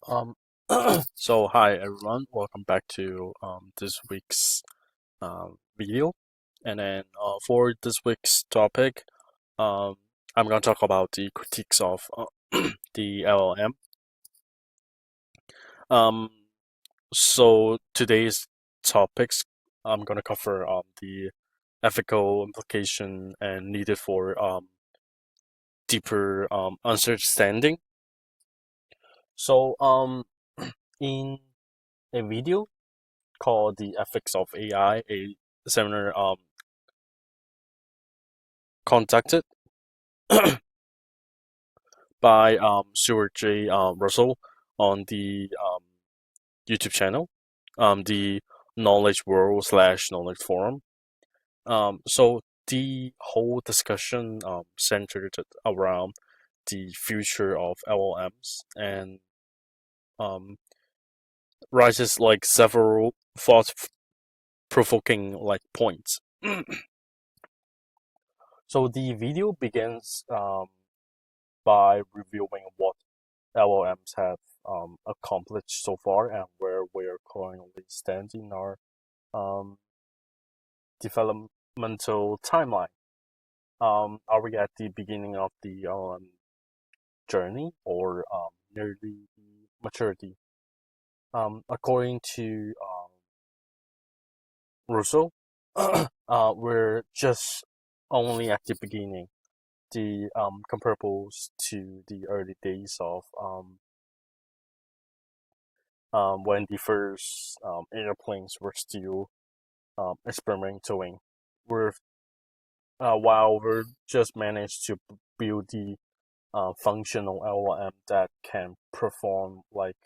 Um, so hi everyone, welcome back to this week's video. And then for this week's topic, um, I'm gonna talk about the critiques of the LLM. Um, so today's topics, I'm gonna cover the ethical implication and needed for deeper understanding. So in a video called The Ethics of AI, a seminar conducted by Stuart J. Russell on the YouTube channel, the Knowledge World slash Knowledge Forum. So the whole discussion centered around the future of LLMs and um, raises like several thought-provoking like points. So the video begins by reviewing what LLMs have accomplished so far and where we are currently standing in our um, developmental timeline. Are we at the beginning of the journey or nearly the maturity? According to Russell, we're just only at the beginning. The comparables to the early days of when the first airplanes were still experimenting. We're while we're just managed to build the functional LLM that can perform like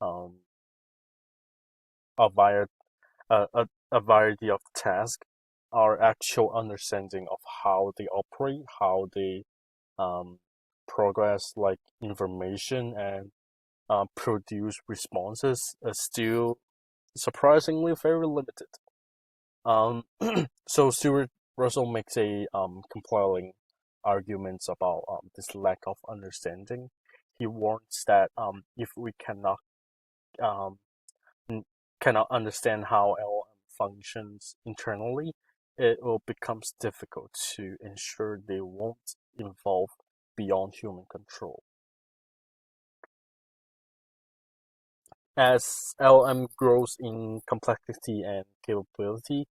um, a, vari- a variety of tasks. Our actual understanding of how they operate, how they um, progress like information and produce responses is still surprisingly very limited. Um, so Stuart Russell makes a compelling arguments about this lack of understanding. He warns that if we um, cannot understand how LLM functions internally, it will becomes difficult to ensure they won't evolve beyond human control. As LLM grows in complexity and capability,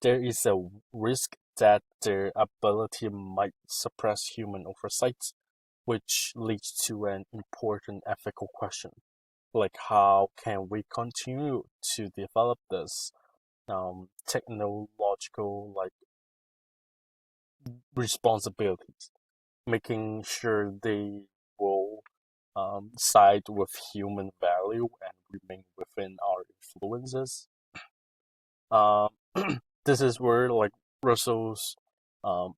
there is a risk that their ability might suppress human oversight, which leads to an important ethical question. Like, how can we continue to develop this technological like responsibilities, making sure they will side with human value and remain within our influences? Um, this is where like Russell's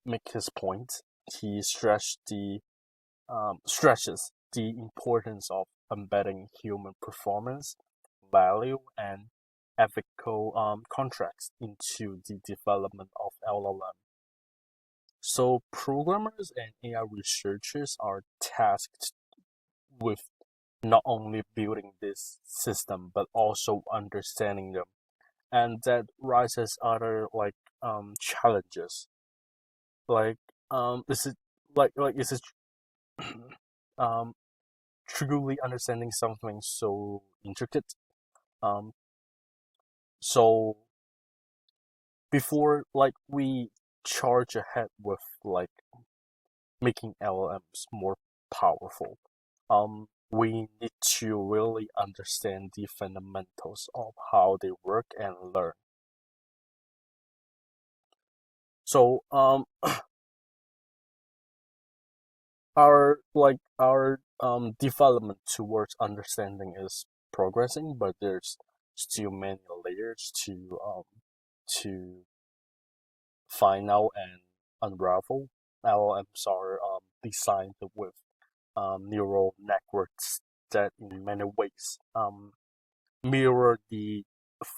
make his point. He stretches the importance of embedding human performance, value, and ethical contracts into the development of LLM. So programmers and AI researchers are tasked with not only building this system but also understanding them, and that raises other like challenges. Like is it is it um truly understanding something so intricate? Um, so before like we charge ahead with like making LLMs more powerful, we need to really understand the fundamentals of how they work and learn. So our development towards understanding is progressing, but there's still many layers to find out and unravel. LLMs are designed with neural networks that, in many ways, mirror the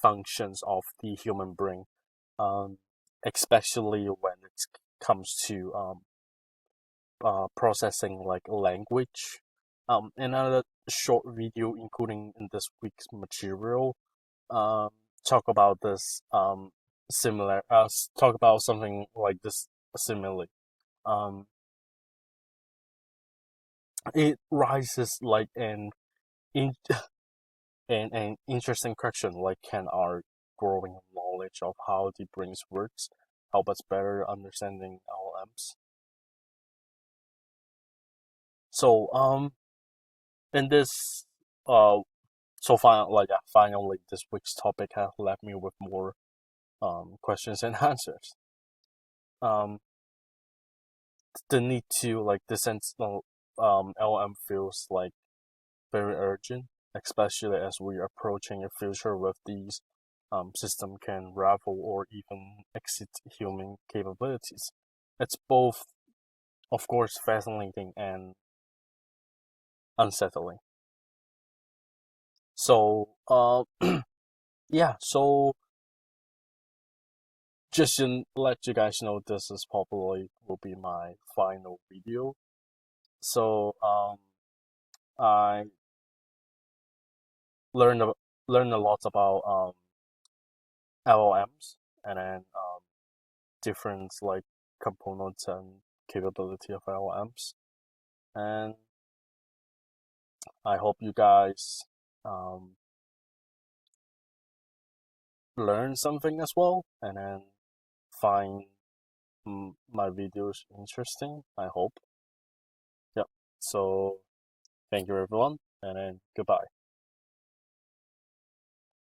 functions of the human brain, um, especially when it comes to processing like language. Another short video including in this week's material, um, talk about this similar talk about something like this similarly. Um, it rises like in, an interesting question, like can our growing knowledge of how the brains works help us better understanding LLMs? So in this uh finally this week's topic has left me with more questions and answers. Um, the need to like the sense of LM feels like very urgent, especially as we are approaching a future where these system can rival or even exceed human capabilities. It's both, of course, fascinating and unsettling. So, yeah. So just to let you guys know, this is probably will be my final video. So, I learned a, learned a lot about LLMs and then different like components and capability of LLMs, and I hope you guys um, learn something as well, and then find my videos interesting. I hope. Yep. So thank you everyone, and then goodbye.